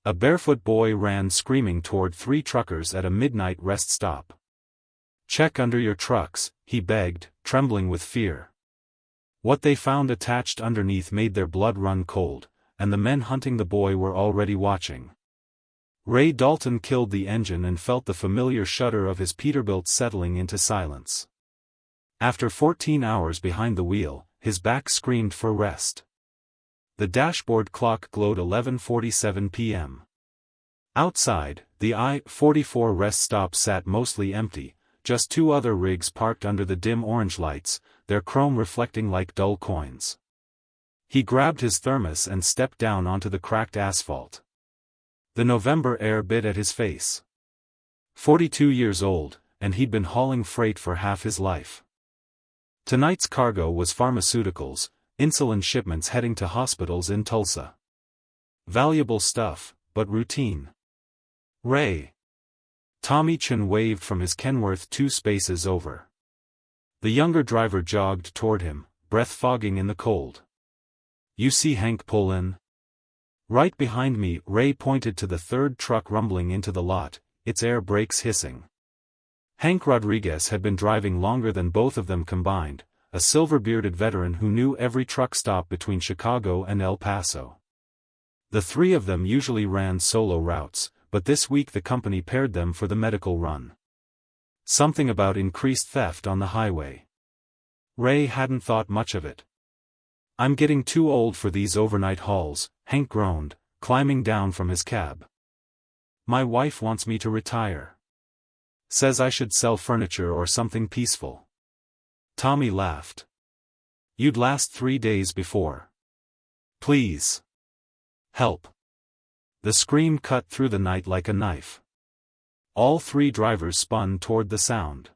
A barefoot boy ran screaming toward three truckers at a midnight rest stop. "Check under your trucks," he begged, trembling with fear. What they found attached underneath made their blood run cold, and the men hunting the boy were already watching. Ray Dalton killed the engine and felt the familiar shudder of his Peterbilt settling into silence. After 14 hours behind the wheel, his back screamed for rest. The dashboard clock glowed 11:47 p.m. Outside, the I-44 rest stop sat mostly empty, just two other rigs parked under the dim orange lights, their chrome reflecting like dull coins. He grabbed his thermos and stepped down onto the cracked asphalt. The November air bit at his face. 42 years old, and he'd been hauling freight for half his life. Tonight's cargo was pharmaceuticals, insulin shipments heading to hospitals in Tulsa. Valuable stuff, but routine. "Ray." Tommy Chun waved from his Kenworth 2 spaces over. The younger driver jogged toward him, breath fogging in the cold. "You see Hank pull in?" "Right behind me." Ray pointed to the third truck rumbling into the lot, its air brakes hissing. Hank Rodriguez had been driving longer than both of them combined, a silver-bearded veteran who knew every truck stop between Chicago and El Paso. The three of them usually ran solo routes, but this week the company paired them for the medical run. Something about increased theft on the highway. Ray hadn't thought much of it. "I'm getting too old for these overnight hauls," Hank groaned, climbing down from his cab. "My wife wants me to retire. Says I should sell furniture or something peaceful." Tommy laughed. "You'd last 3 days before. Please. Help." The scream cut through the night like a knife. All three drivers spun toward the sound.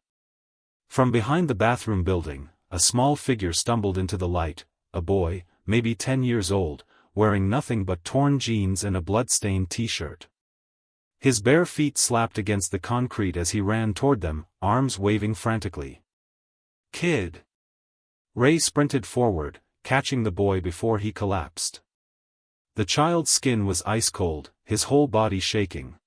From behind the bathroom building, a small figure stumbled into the light, a boy, maybe 10 years old, wearing nothing but torn jeans and a blood-stained t-shirt. His bare feet slapped against the concrete as he ran toward them, arms waving frantically. "Kid!" Ray sprinted forward, catching the boy before he collapsed. The child's skin was ice-cold, his whole body shaking.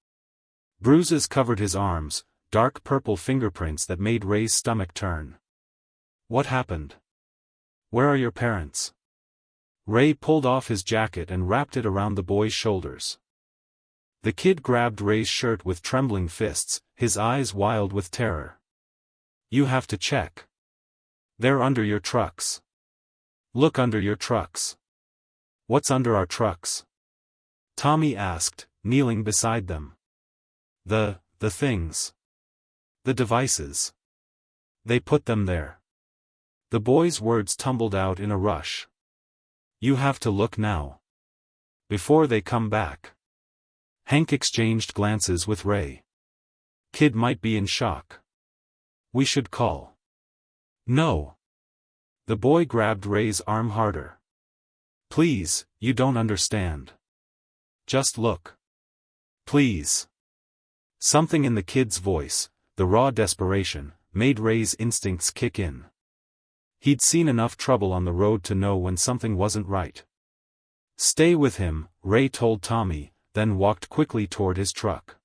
Bruises covered his arms, dark purple fingerprints that made Ray's stomach turn. "What happened? Where are your parents?" Ray pulled off his jacket and wrapped it around the boy's shoulders. The kid grabbed Ray's shirt with trembling fists, his eyes wild with terror. "You have to check. They're under your trucks. Look under your trucks." "What's under our trucks?" Tommy asked, kneeling beside them. The things. The devices. They put them there." The boy's words tumbled out in a rush. "You have to look now. Before they come back." Hank exchanged glances with Ray. "Kid might be in shock. We should call." "No." The boy grabbed Ray's arm harder. "Please, you don't understand. Just look. Please." Something in the kid's voice, the raw desperation, made Ray's instincts kick in. He'd seen enough trouble on the road to know when something wasn't right. "Stay with him," Ray told Tommy, then walked quickly toward his truck.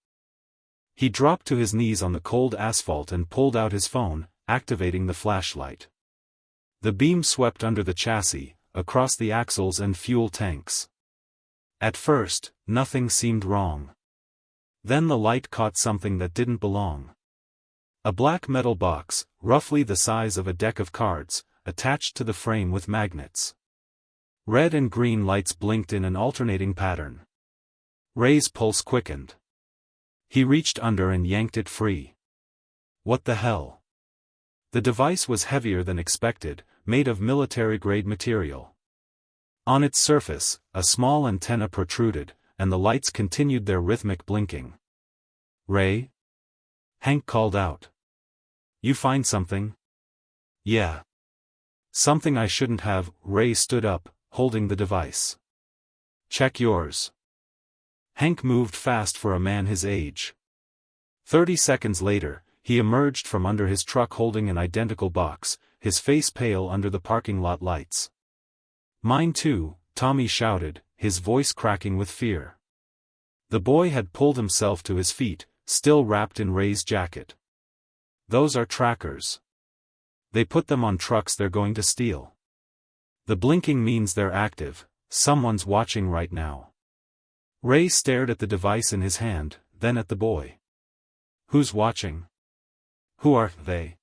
He dropped to his knees on the cold asphalt and pulled out his phone, activating the flashlight. The beam swept under the chassis, across the axles and fuel tanks. At first, nothing seemed wrong. Then the light caught something that didn't belong. A black metal box, roughly the size of a deck of cards, attached to the frame with magnets. Red and green lights blinked in an alternating pattern. Ray's pulse quickened. He reached under and yanked it free. What the hell? The device was heavier than expected, made of military-grade material. On its surface, a small antenna protruded, and the lights continued their rhythmic blinking. "Ray?" Hank called out. "You find something?" "Yeah. Something I shouldn't have." Ray stood up, holding the device. "Check yours." Hank moved fast for a man his age. 30 seconds later, he emerged from under his truck holding an identical box, his face pale under the parking lot lights. "Mine too," Tommy shouted, his voice cracking with fear. The boy had pulled himself to his feet, still wrapped in Ray's jacket. Those are trackers. They put them on trucks they're going to steal. The blinking means they're active, someone's watching right now. Ray stared at the device in his hand, then at the boy. Who's watching? Who are they?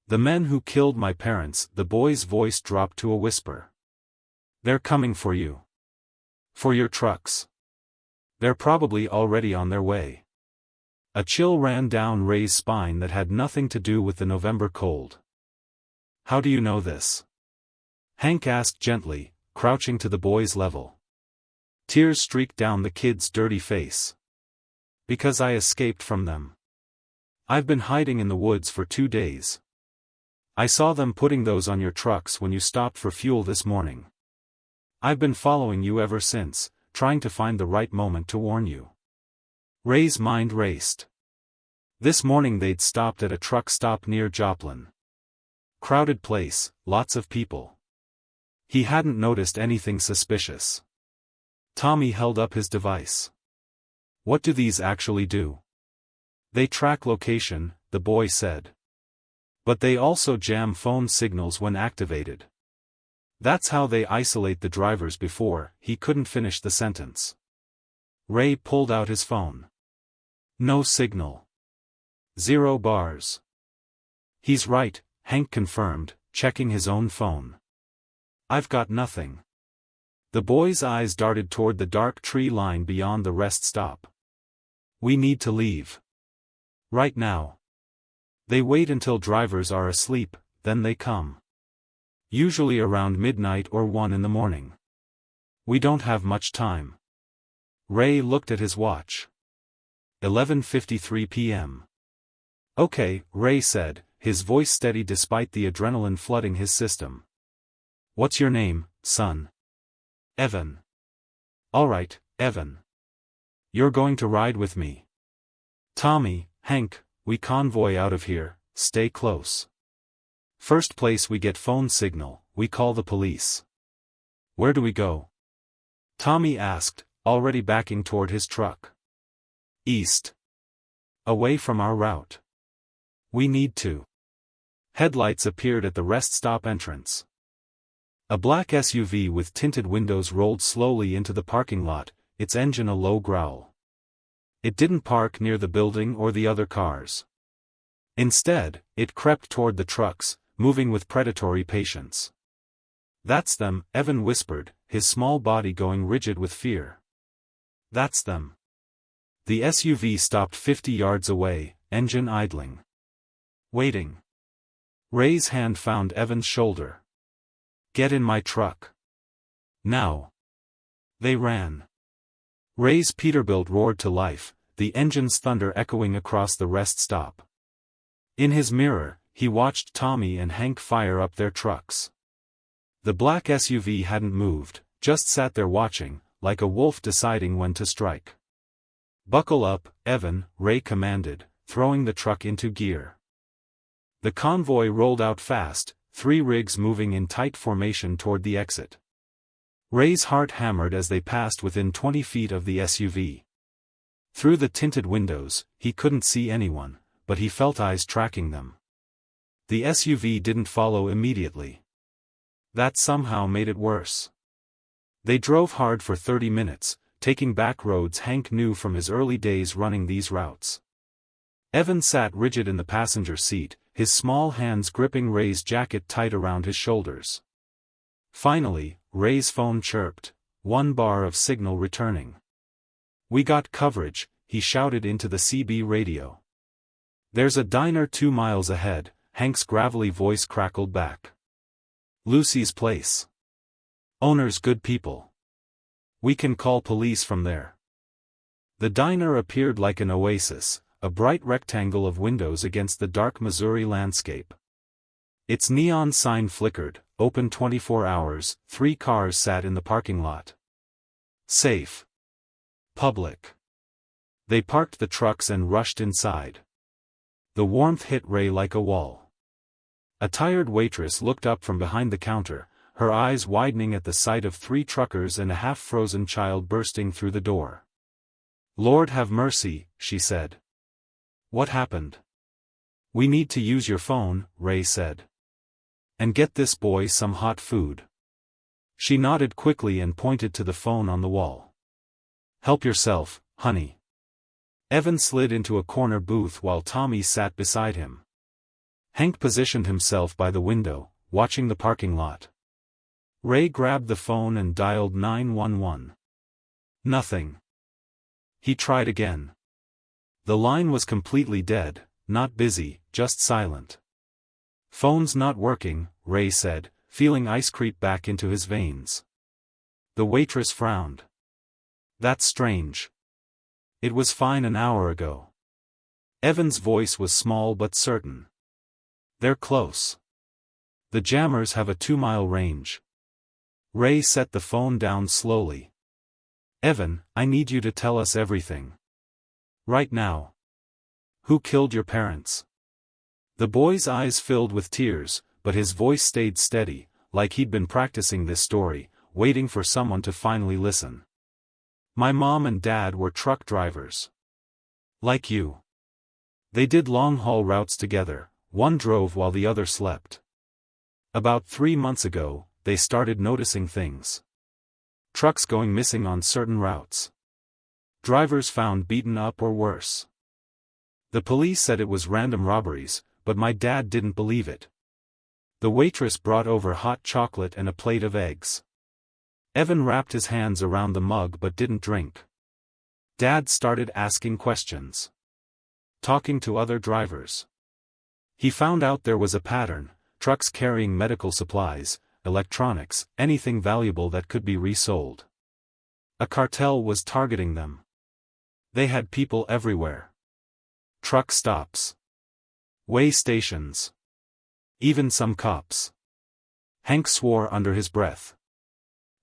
The men who killed my parents. The boy's voice dropped to a whisper. They're coming for you. For your trucks. They're probably already on their way. A chill ran down Ray's spine that had nothing to do with the November cold. How do you know this? Hank asked gently, crouching to the boy's level. Tears streaked down the kid's dirty face. Because I escaped from them. I've been hiding in the woods for 2 days. I saw them putting those on your trucks when you stopped for fuel this morning. I've been following you ever since, trying to find the right moment to warn you. Ray's mind raced. This morning they'd stopped at a truck stop near Joplin. Crowded place, lots of people. He hadn't noticed anything suspicious. Tommy held up his device. What do these actually do? They track location, the boy said. But they also jam phone signals when activated. That's how they isolate the drivers. Before he couldn't finish the sentence. Ray pulled out his phone. No signal. 0 bars. He's right, Hank confirmed, checking his own phone. I've got nothing. The boy's eyes darted toward the dark tree line beyond the rest stop. We need to leave. Right now. They wait until drivers are asleep, then they come. Usually around midnight or 1 in the morning. We don't have much time. Ray looked at his watch. 11:53 p.m. Okay, Ray said, his voice steady despite the adrenaline flooding his system. What's your name, son? Evan. All right, Evan. You're going to ride with me. Tommy, Hank, we convoy out of here, stay close. First place we get phone signal, we call the police. Where do we go? Tommy asked, already backing toward his truck. East. Away from our route. We need to. Headlights appeared at the rest stop entrance. A black SUV with tinted windows rolled slowly into the parking lot, its engine a low growl. It didn't park near the building or the other cars. Instead, it crept toward the trucks, moving with predatory patience. That's them, Evan whispered, his small body going rigid with fear. That's them. The SUV stopped 50 yards away, engine idling. Waiting. Ray's hand found Evan's shoulder. Get in my truck. Now. They ran. Ray's Peterbilt roared to life, the engine's thunder echoing across the rest stop. In his mirror, he watched Tommy and Hank fire up their trucks. The black SUV hadn't moved, just sat there watching, like a wolf deciding when to strike. Buckle up, Evan, Ray commanded, throwing the truck into gear. The convoy rolled out fast, 3 rigs moving in tight formation toward the exit. Ray's heart hammered as they passed within 20 feet of the SUV. Through the tinted windows, he couldn't see anyone, but he felt eyes tracking them. The SUV didn't follow immediately. That somehow made it worse. They drove hard for 30 minutes, taking back roads Hank knew from his early days running these routes. Evan sat rigid in the passenger seat, his small hands gripping Ray's jacket tight around his shoulders. Finally, Ray's phone chirped, 1 bar of signal returning. We got coverage, he shouted into the CB radio. There's a diner 2 miles ahead, Hank's gravelly voice crackled back. Lucy's place. Owner's good people. We can call police from there. The diner appeared like an oasis, a bright rectangle of windows against the dark Missouri landscape. Its neon sign flickered, open 24 hours, 3 cars sat in the parking lot. Safe. Public. They parked the trucks and rushed inside. The warmth hit Ray like a wall. A tired waitress looked up from behind the counter, her eyes widening at the sight of 3 truckers and a half-frozen child bursting through the door. Lord have mercy, she said. What happened? We need to use your phone, Ray said. And get this boy some hot food. She nodded quickly and pointed to the phone on the wall. Help yourself, honey. Evan slid into a corner booth while Tommy sat beside him. Hank positioned himself by the window, watching the parking lot. Ray grabbed the phone and dialed 911. Nothing. He tried again. The line was completely dead, not busy, just silent. Phone's not working, Ray said, feeling ice creep back into his veins. The waitress frowned. That's strange. It was fine an hour ago. Evan's voice was small but certain. They're close. The jammers have a 2-mile range. Ray set the phone down slowly. Evan, I need you to tell us everything. Right now. Who killed your parents? The boy's eyes filled with tears, but his voice stayed steady, like he'd been practicing this story, waiting for someone to finally listen. My mom and dad were truck drivers. Like you. They did long-haul routes together, one drove while the other slept. About 3 months ago, they started noticing things. Trucks going missing on certain routes. Drivers found beaten up or worse. The police said it was random robberies, but my dad didn't believe it. The waitress brought over hot chocolate and a plate of eggs. Evan wrapped his hands around the mug but didn't drink. Dad started asking questions. Talking to other drivers. He found out there was a pattern: trucks carrying medical supplies, electronics, anything valuable that could be resold. A cartel was targeting them. They had people everywhere. Truck stops. Way stations. Even some cops. Hank swore under his breath.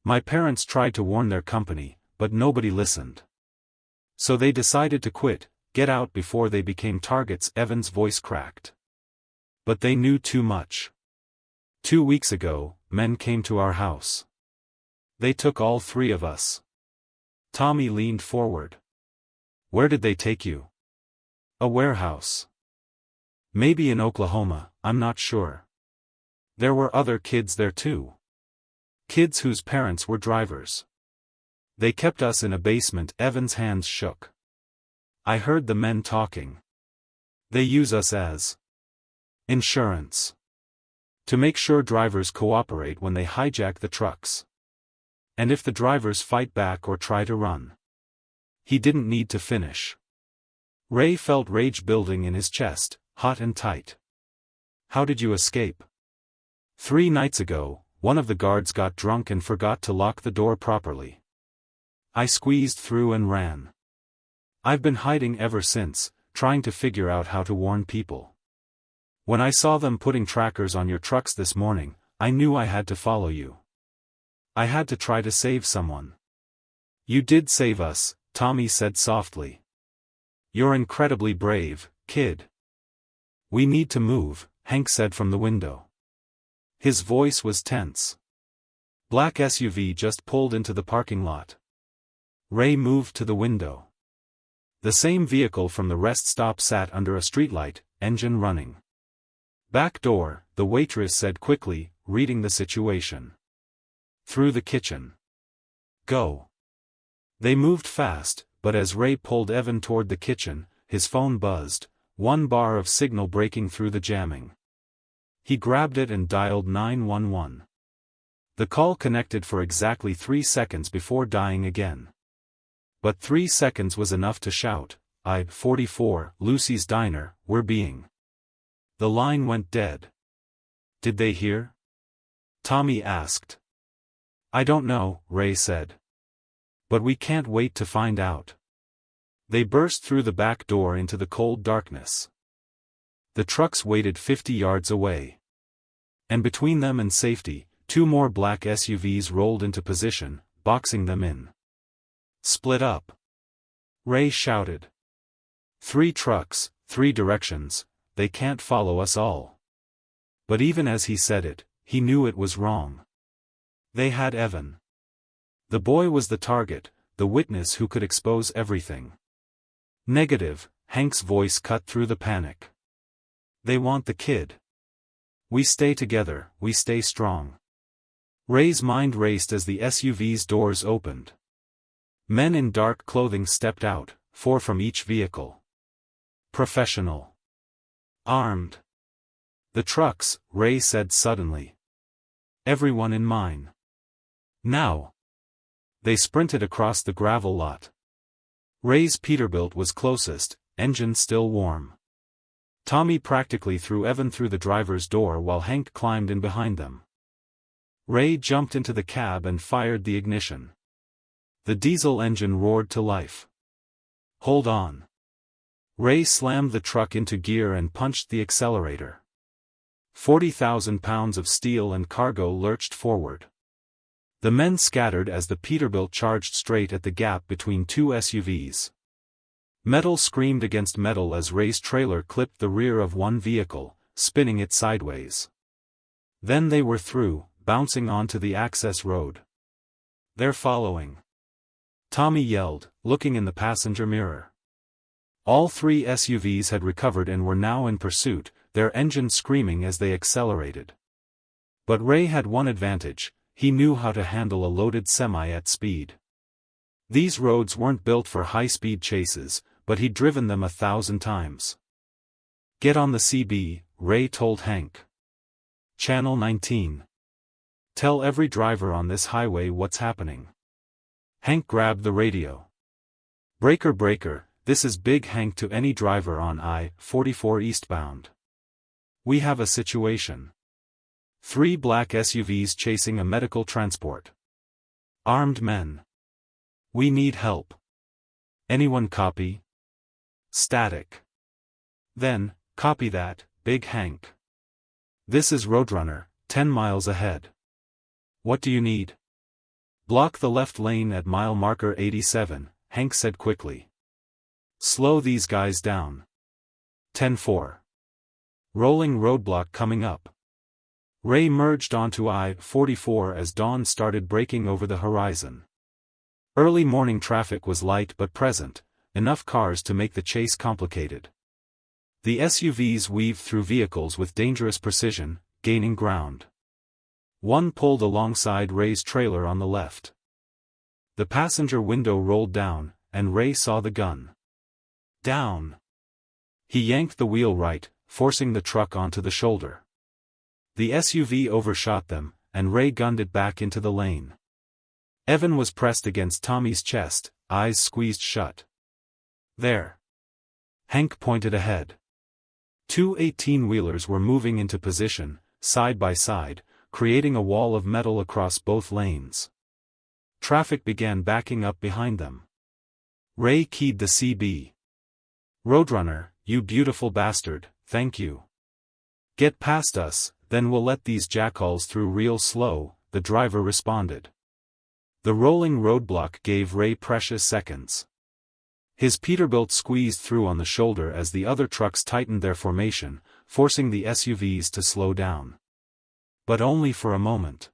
My parents tried to warn their company, but nobody listened. So they decided to quit, get out before they became targets. Evan's voice cracked. But they knew too much. 2 weeks ago, men came to our house. They took all 3 of us. Tommy leaned forward. Where did they take you? A warehouse. Maybe in Oklahoma, I'm not sure. There were other kids there too. Kids whose parents were drivers. They kept us in a basement. Evan's hands shook. I heard the men talking. They use us as insurance. To make sure drivers cooperate when they hijack the trucks. And if the drivers fight back or try to run. He didn't need to finish. Ray felt rage building in his chest, hot and tight. How did you escape? 3 nights ago, one of the guards got drunk and forgot to lock the door properly. I squeezed through and ran. I've been hiding ever since, trying to figure out how to warn people. When I saw them putting trackers on your trucks this morning, I knew I had to follow you. I had to try to save someone. You did save us, Tommy said softly. You're incredibly brave, kid. We need to move, Hank said from the window. His voice was tense. Black SUV just pulled into the parking lot. Ray moved to the window. The same vehicle from the rest stop sat under a streetlight, engine running. Back door, the waitress said quickly, reading the situation. Through the kitchen. Go. They moved fast, but as Ray pulled Evan toward the kitchen, his phone buzzed, 1 bar of signal breaking through the jamming. He grabbed it and dialed 911. The call connected for exactly 3 seconds before dying again. But 3 seconds was enough to shout, I-44, Lucy's Diner, we're being. The line went dead. Did they hear? Tommy asked. I don't know, Ray said. But we can't wait to find out. They burst through the back door into the cold darkness. The trucks waited 50 yards away. And between them and safety, 2 more black SUVs rolled into position, boxing them in. Split up. Ray shouted. 3 trucks, 3 directions, they can't follow us all. But even as he said it, he knew it was wrong. They had Evan. The boy was the target, the witness who could expose everything. Negative, Hank's voice cut through the panic. They want the kid. We stay together, we stay strong. Ray's mind raced as the SUV's doors opened. Men in dark clothing stepped out, 4 from each vehicle. Professional. Armed. The trucks, Ray said suddenly. Everyone in mine. Now. They sprinted across the gravel lot. Ray's Peterbilt was closest, engine still warm. Tommy practically threw Evan through the driver's door while Hank climbed in behind them. Ray jumped into the cab and fired the ignition. The diesel engine roared to life. Hold on. Ray slammed the truck into gear and punched the accelerator. 40,000 pounds of steel and cargo lurched forward. The men scattered as the Peterbilt charged straight at the gap between 2 SUVs. Metal screamed against metal as Ray's trailer clipped the rear of one vehicle, spinning it sideways. Then they were through, bouncing onto the access road. They're following. Tommy yelled, looking in the passenger mirror. All 3 SUVs had recovered and were now in pursuit, their engines screaming as they accelerated. But Ray had one advantage: he knew how to handle a loaded semi at speed. These roads weren't built for high-speed chases, but he'd driven them 1,000 times. Get on the CB, Ray told Hank. Channel 19. Tell every driver on this highway what's happening. Hank grabbed the radio. Breaker breaker, this is Big Hank to any driver on I-44 eastbound. We have a situation. 3 black SUVs chasing a medical transport. Armed men. We need help. Anyone copy? Static. Then, copy that, Big Hank. This is Roadrunner, 10 miles ahead. What do you need? Block the left lane at mile marker 87, Hank said quickly. Slow these guys down. 10-4. Rolling roadblock coming up. Ray merged onto I-44 as dawn started breaking over the horizon. Early morning traffic was light but present, enough cars to make the chase complicated. The SUVs weaved through vehicles with dangerous precision, gaining ground. One pulled alongside Ray's trailer on the left. The passenger window rolled down, and Ray saw the gun. Down. He yanked the wheel right, forcing the truck onto the shoulder. The SUV overshot them, and Ray gunned it back into the lane. Evan was pressed against Tommy's chest, eyes squeezed shut. There. Hank pointed ahead. 2 18-wheelers were moving into position, side by side, creating a wall of metal across both lanes. Traffic began backing up behind them. Ray keyed the CB. Roadrunner, you beautiful bastard, thank you. Get past us, then we'll let these jackals through real slow, the driver responded. The rolling roadblock gave Ray precious seconds. His Peterbilt squeezed through on the shoulder as the other trucks tightened their formation, forcing the SUVs to slow down. But only for a moment.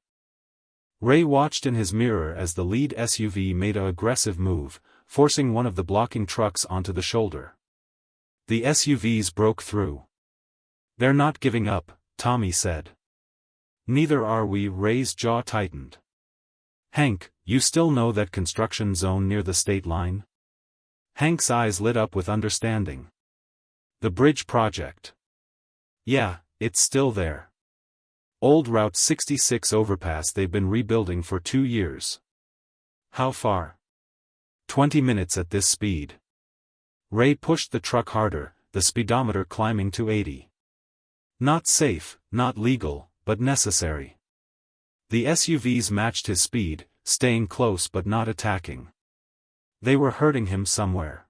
Ray watched in his mirror as the lead SUV made an aggressive move, forcing one of the blocking trucks onto the shoulder. The SUVs broke through. They're not giving up, Tommy said. Neither are we, Ray's jaw tightened. Hank, you still know that construction zone near the state line? Hank's eyes lit up with understanding. The bridge project. Yeah, it's still there. Old Route 66 overpass they've been rebuilding for 2 years. How far? 20 minutes at this speed. Ray pushed the truck harder, the speedometer climbing to 80. Not safe, not legal, but necessary. The SUVs matched his speed, staying close but not attacking. They were hurting him somewhere.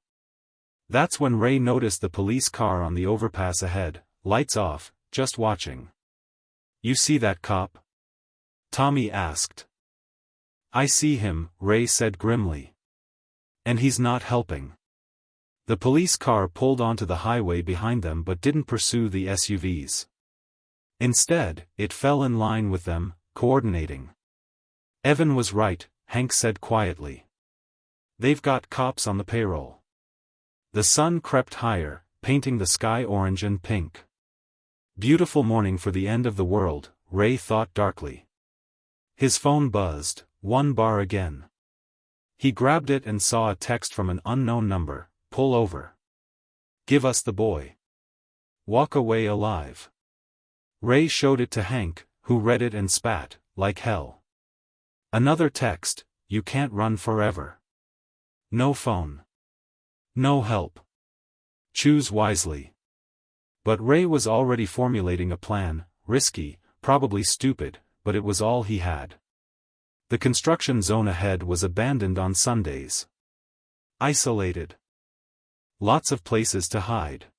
That's when Ray noticed the police car on the overpass ahead, lights off, just watching. You see that cop? Tommy asked. I see him, Ray said grimly. And he's not helping. The police car pulled onto the highway behind them but didn't pursue the SUVs. Instead, it fell in line with them, coordinating. Evan was right, Hank said quietly. They've got cops on the payroll. The sun crept higher, painting the sky orange and pink. Beautiful morning for the end of the world, Ray thought darkly. His phone buzzed, 1 bar again. He grabbed it and saw a text from an unknown number, "Pull over. Give us the boy. Walk away alive." Ray showed it to Hank, who read it and spat, like hell. Another text, "You can't run forever. No phone. No help. Choose wisely." But Ray was already formulating a plan, risky, probably stupid, but it was all he had. The construction zone ahead was abandoned on Sundays. Isolated. Lots of places to hide.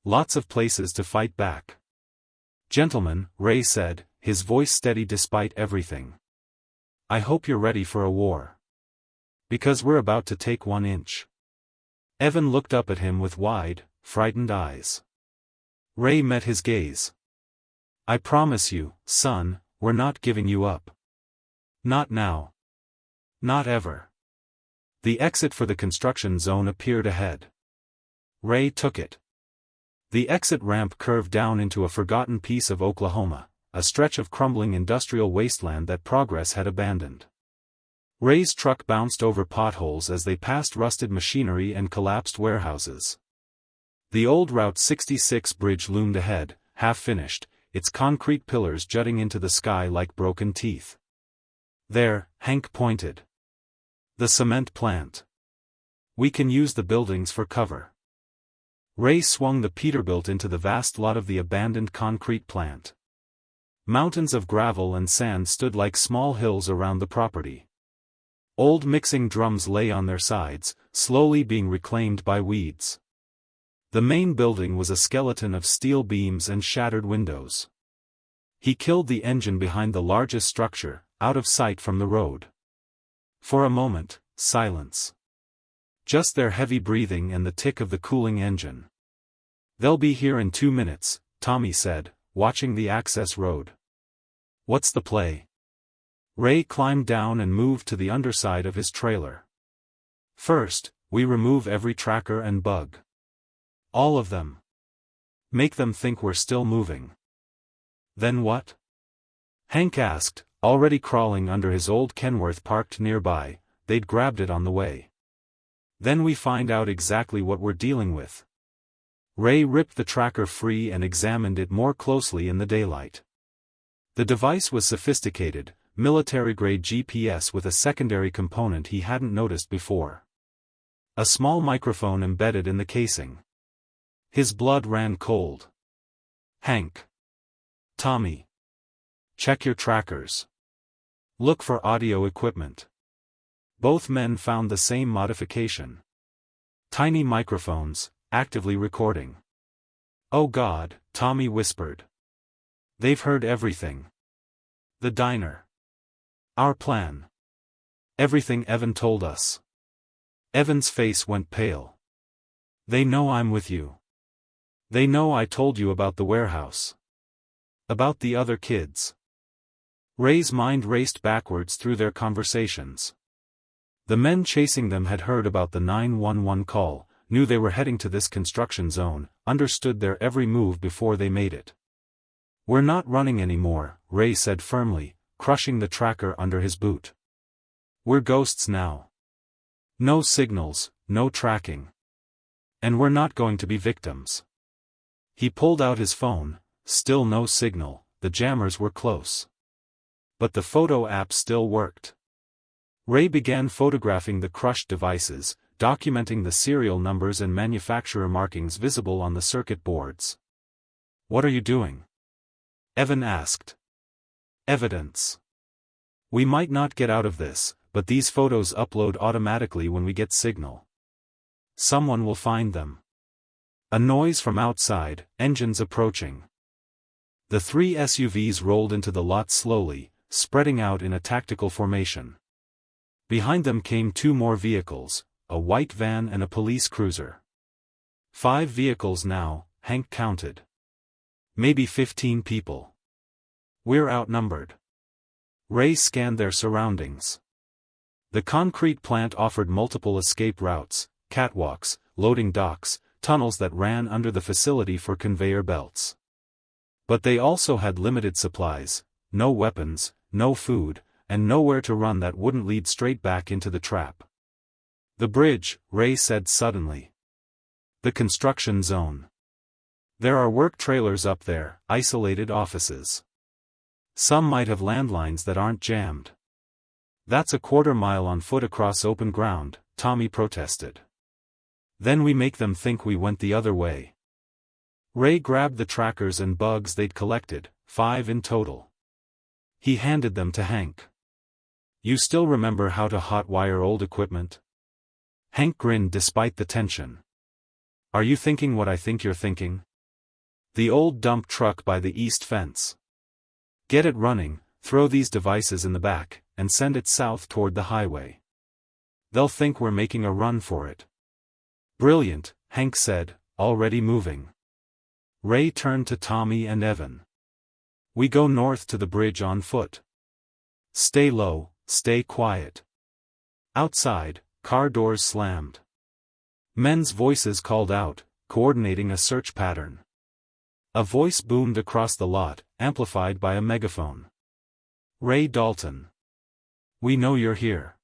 Lots of places to fight back. "Gentlemen," Ray said, his voice steady despite everything. "I hope you're ready for a war. Because we're about to take 1 inch." Evan looked up at him with wide, frightened eyes. Ray met his gaze. "I promise you, son, we're not giving you up. Not now. Not ever." The exit for the construction zone appeared ahead. Ray took it. The exit ramp curved down into a forgotten piece of Oklahoma, a stretch of crumbling industrial wasteland that progress had abandoned. Ray's truck bounced over potholes as they passed rusted machinery and collapsed warehouses. The old Route 66 bridge loomed ahead, half-finished, its concrete pillars jutting into the sky like broken teeth. "There," Hank pointed. "The cement plant. We can use the buildings for cover." Ray swung the Peterbilt into the vast lot of the abandoned concrete plant. Mountains of gravel and sand stood like small hills around the property. Old mixing drums lay on their sides, slowly being reclaimed by weeds. The main building was a skeleton of steel beams and shattered windows. He killed the engine behind the largest structure, out of sight from the road. For a moment, silence. Just their heavy breathing and the tick of the cooling engine. "They'll be here in 2 minutes, Tommy said, watching the access road. "What's the play?" Ray climbed down and moved to the underside of his trailer. "First, we remove every tracker and bug. All of them. Make them think we're still moving." "Then what?" Hank asked, already crawling under his old Kenworth parked nearby. They'd grabbed it on the way. "Then we find out exactly what we're dealing with." Ray ripped the tracker free and examined it more closely in the daylight. The device was sophisticated, military-grade GPS with a secondary component he hadn't noticed before. A small microphone embedded in the casing. His blood ran cold. "Hank. Tommy. Check your trackers. Look for audio equipment." Both men found the same modification. Tiny microphones, actively recording. "Oh God," Tommy whispered. "They've heard everything. The diner. Our plan. Everything Evan told us." Evan's face went pale. "They know I'm with you. They know I told you about the warehouse. About the other kids." Ray's mind raced backwards through their conversations. The men chasing them had heard about the 911 call, knew they were heading to this construction zone, understood their every move before they made it. "We're not running anymore," Ray said firmly, crushing the tracker under his boot. "We're ghosts now. No signals, no tracking. And we're not going to be victims." He pulled out his phone, still no signal, the jammers were close. But the photo app still worked. Ray began photographing the crushed devices, documenting the serial numbers and manufacturer markings visible on the circuit boards. "What are you doing?" Evan asked. "Evidence. We might not get out of this, but these photos upload automatically when we get signal. Someone will find them." A noise from outside, engines approaching. The 3 SUVs rolled into the lot slowly, spreading out in a tactical formation. Behind them came 2 more vehicles, a white van and a police cruiser. 5 vehicles now, Hank counted. Maybe 15 people. "We're outnumbered." Ray scanned their surroundings. The concrete plant offered multiple escape routes, catwalks, loading docks, tunnels that ran under the facility for conveyor belts. But they also had limited supplies, no weapons, no food, and nowhere to run that wouldn't lead straight back into the trap. "The bridge," Ray said suddenly. "The construction zone. There are work trailers up there, isolated offices. Some might have landlines that aren't jammed." "That's a quarter-mile on foot across open ground," Tommy protested. "Then we make them think we went the other way." Ray grabbed the trackers and bugs they'd collected, 5 in total. He handed them to Hank. "You still remember how to hot-wire old equipment?" Hank grinned despite the tension. "Are you thinking what I think you're thinking? The old dump truck by the east fence. Get it running, throw these devices in the back, and send it south toward the highway. They'll think we're making a run for it." "Brilliant," Hank said, already moving. Ray turned to Tommy and Evan. "We go north to the bridge on foot. Stay low, stay quiet." Outside, car doors slammed. Men's voices called out, coordinating a search pattern. A voice boomed across the lot, amplified by a megaphone. "Ray Dalton. We know you're here.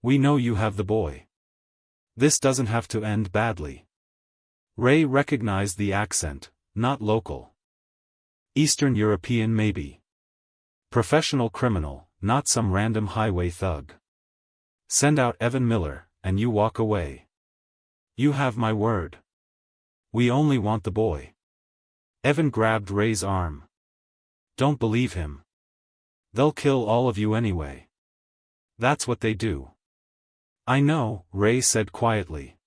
We know you have the boy. This doesn't have to end badly." Ray recognized the accent, not local. Eastern European maybe. Professional criminal, not some random highway thug. "Send out Evan Miller, and you walk away. You have my word. We only want the boy." Evan grabbed Ray's arm. "Don't believe him. They'll kill all of you anyway. That's what they do." "I know," Ray said quietly.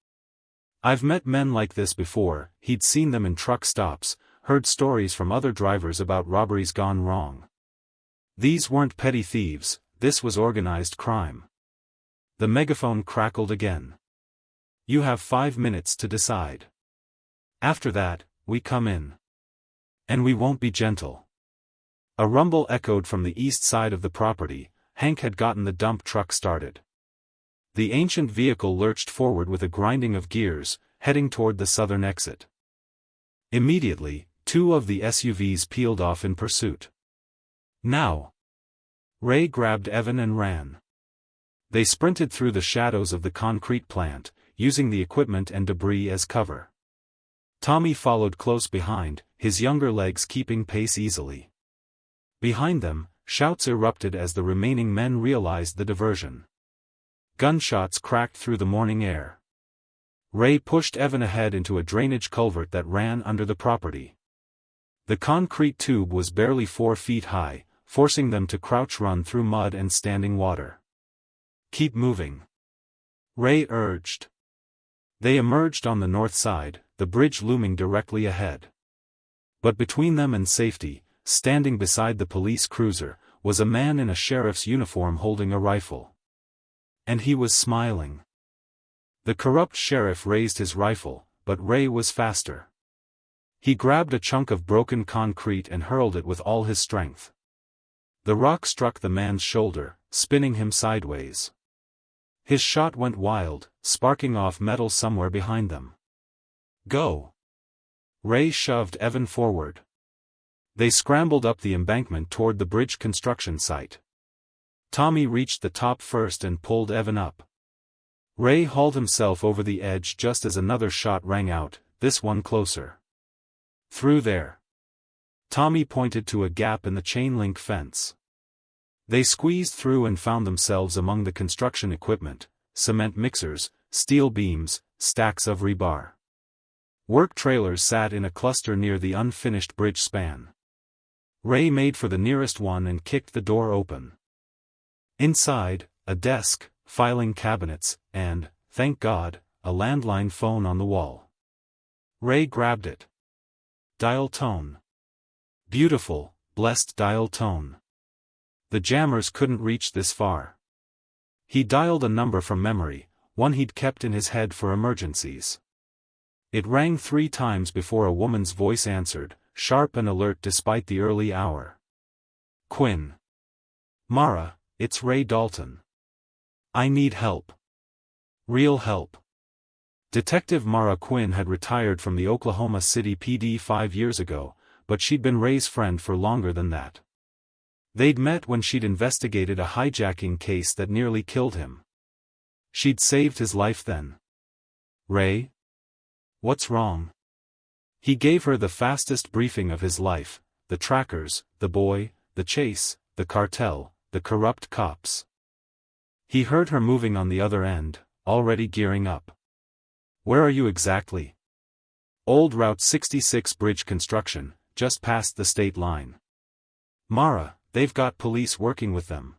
"I've met men like this before." He'd seen them in truck stops, heard stories from other drivers about robberies gone wrong. These weren't petty thieves, this was organized crime. The megaphone crackled again. "You have 5 minutes to decide. After that, we come in. And we won't be gentle." A rumble echoed from the east side of the property. Hank had gotten the dump truck started. The ancient vehicle lurched forward with a grinding of gears, heading toward the southern exit. Immediately, 2 of the SUVs peeled off in pursuit. "Now!" Ray grabbed Evan and ran. They sprinted through the shadows of the concrete plant, using the equipment and debris as cover. Tommy followed close behind, his younger legs keeping pace easily. Behind them, shouts erupted as the remaining men realized the diversion. Gunshots cracked through the morning air. Ray pushed Evan ahead into a drainage culvert that ran under the property. The concrete tube was barely 4 feet high, forcing them to crouch run through mud and standing water. "Keep moving," Ray urged. They emerged on the north side, the bridge looming directly ahead. But between them and safety, standing beside the police cruiser, was a man in a sheriff's uniform holding a rifle. And he was smiling. The corrupt sheriff raised his rifle, but Ray was faster. He grabbed a chunk of broken concrete and hurled it with all his strength. The rock struck the man's shoulder, spinning him sideways. His shot went wild, sparking off metal somewhere behind them. "Go!" Ray shoved Evan forward. They scrambled up the embankment toward the bridge construction site. Tommy reached the top first and pulled Evan up. Ray hauled himself over the edge just as another shot rang out, this one closer. "Through there." Tommy pointed to a gap in the chain-link fence. They squeezed through and found themselves among the construction equipment, cement mixers, steel beams, stacks of rebar. Work trailers sat in a cluster near the unfinished bridge span. Ray made for the nearest one and kicked the door open. Inside, a desk, filing cabinets, and, thank God, a landline phone on the wall. Ray grabbed it. Dial tone. Beautiful, blessed dial tone. The jammers couldn't reach this far. He dialed a number from memory, one he'd kept in his head for emergencies. It rang 3 times before a woman's voice answered, sharp and alert despite the early hour. "Quinn. Mara, it's Ray Dalton. I need help. Real help. Detective Mara Quinn had retired from the Oklahoma City PD 5 years ago, but she'd been Ray's friend for longer than that. They'd met when she'd investigated a hijacking case that nearly killed him. She'd saved his life then. "Ray? What's wrong?" He gave her the fastest briefing of his life: the trackers, the boy, the chase, the cartel, the corrupt cops. He heard her moving on the other end, already gearing up. "Where are you exactly?" "Old Route 66 bridge construction, just past the state line." "Mara, they've got police working with them.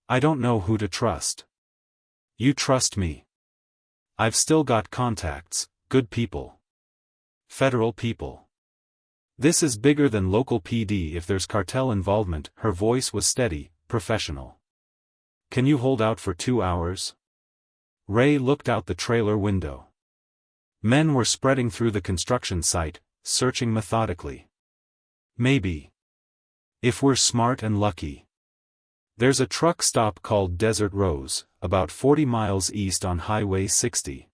I don't know who to trust." "You trust me. I've still got contacts, good people. Federal people. This is bigger than local PD if there's cartel involvement." Her voice was steady, professional. "Can you hold out for 2 hours?" Ray looked out the trailer window. Men were spreading through the construction site, searching methodically. "Maybe. If we're smart and lucky. There's a truck stop called Desert Rose, about 40 miles east on Highway 60.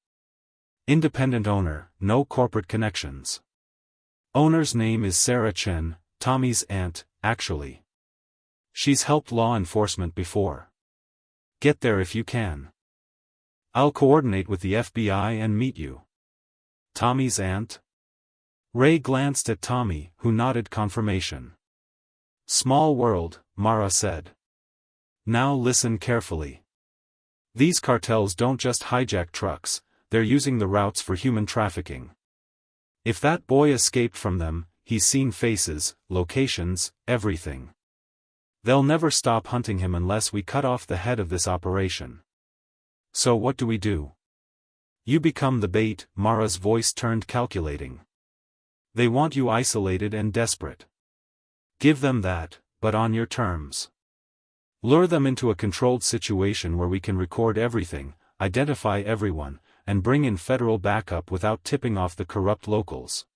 Independent owner, no corporate connections. Owner's name is Sarah Chen, Tommy's aunt, actually. She's helped law enforcement before. Get there if you can. I'll coordinate with the FBI and meet you." "Tommy's aunt?" Ray glanced at Tommy, who nodded confirmation. "Small world," Mara said. "Now listen carefully. These cartels don't just hijack trucks, they're using the routes for human trafficking. If that boy escaped from them, he's seen faces, locations, everything. They'll never stop hunting him unless we cut off the head of this operation. So what do we do?" "You become the bait." Mara's voice turned calculating. "They want you isolated and desperate. Give them that, but on your terms. Lure them into a controlled situation where we can record everything, identify everyone, and bring in federal backup without tipping off the corrupt locals."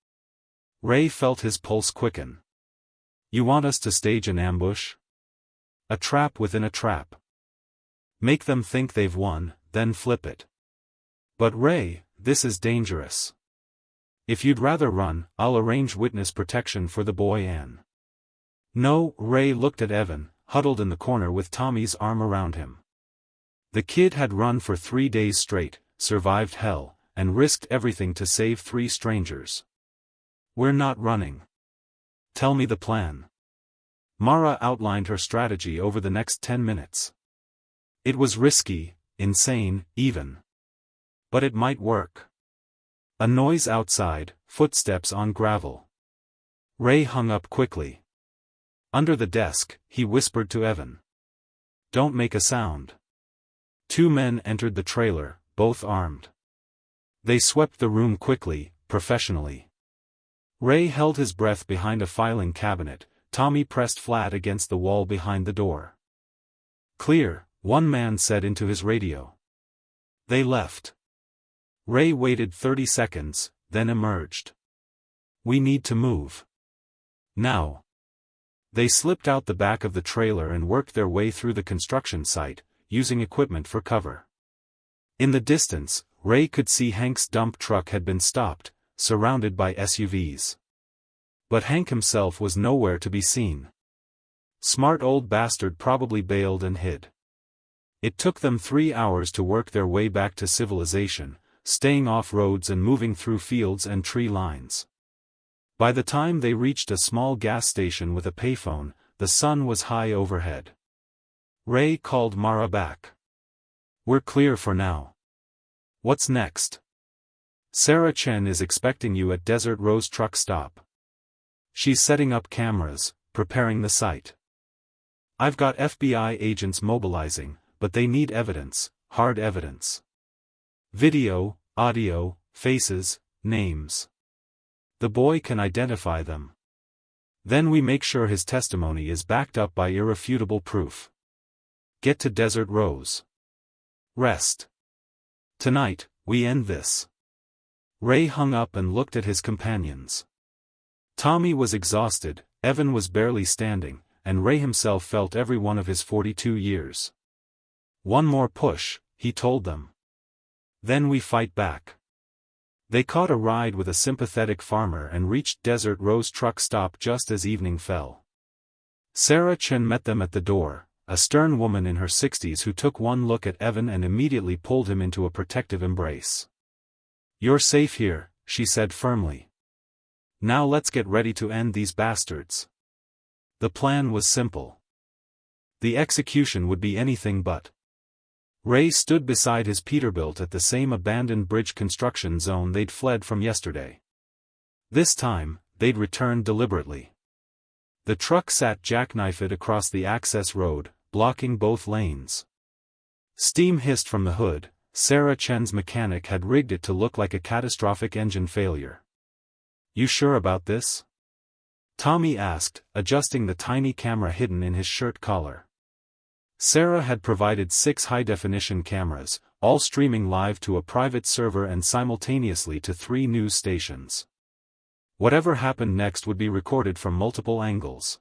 Ray felt his pulse quicken. "You want us to stage an ambush? A trap within a trap. Make them think they've won, then flip it." "But Ray, this is dangerous. If you'd rather run, I'll arrange witness protection for the boy and—" "No." Ray looked at Evan, huddled in the corner with Tommy's arm around him. The kid had run for 3 days straight, survived hell, and risked everything to save 3 strangers. "We're not running. Tell me the plan." Mara outlined her strategy over the next 10 minutes. It was risky, insane, even. But it might work. A noise outside, footsteps on gravel. Ray hung up quickly. Under the desk, he whispered to Evan. "Don't make a sound." 2 men entered the trailer, both armed. They swept the room quickly, professionally. Ray held his breath behind a filing cabinet. Tommy pressed flat against the wall behind the door. "Clear," one man said into his radio. They left. Ray waited 30 seconds, then emerged. "We need to move. Now." They slipped out the back of the trailer and worked their way through the construction site, using equipment for cover. In the distance, Ray could see Hank's dump truck had been stopped, surrounded by SUVs. But Hank himself was nowhere to be seen. Smart old bastard probably bailed and hid. It took them 3 hours to work their way back to civilization, staying off roads and moving through fields and tree lines. By the time they reached a small gas station with a payphone, the sun was high overhead. Ray called Mara back. "We're clear for now. What's next?" "Sarah Chen is expecting you at Desert Rose truck stop. She's setting up cameras, preparing the site. I've got FBI agents mobilizing, but they need evidence, hard evidence. Video, audio, faces, names. The boy can identify them. Then we make sure his testimony is backed up by irrefutable proof. Get to Desert Rose. Rest. Tonight, we end this." Ray hung up and looked at his companions. Tommy was exhausted, Evan was barely standing, and Ray himself felt every one of his 42 years. "One more push," he told them. "Then we fight back." They caught a ride with a sympathetic farmer and reached Desert Rose truck stop just as evening fell. Sarah Chen met them at the door, a stern woman in her 60s who took one look at Evan and immediately pulled him into a protective embrace. "You're safe here," she said firmly. "Now let's get ready to end these bastards." The plan was simple. The execution would be anything but. Ray stood beside his Peterbilt at the same abandoned bridge construction zone they'd fled from yesterday. This time, they'd returned deliberately. The truck sat jackknifed across the access road, blocking both lanes. Steam hissed from the hood. Sarah Chen's mechanic had rigged it to look like a catastrophic engine failure. "You sure about this?" Tommy asked, adjusting the tiny camera hidden in his shirt collar. Sarah had provided 6 high-definition cameras, all streaming live to a private server and simultaneously to 3 news stations. Whatever happened next would be recorded from multiple angles.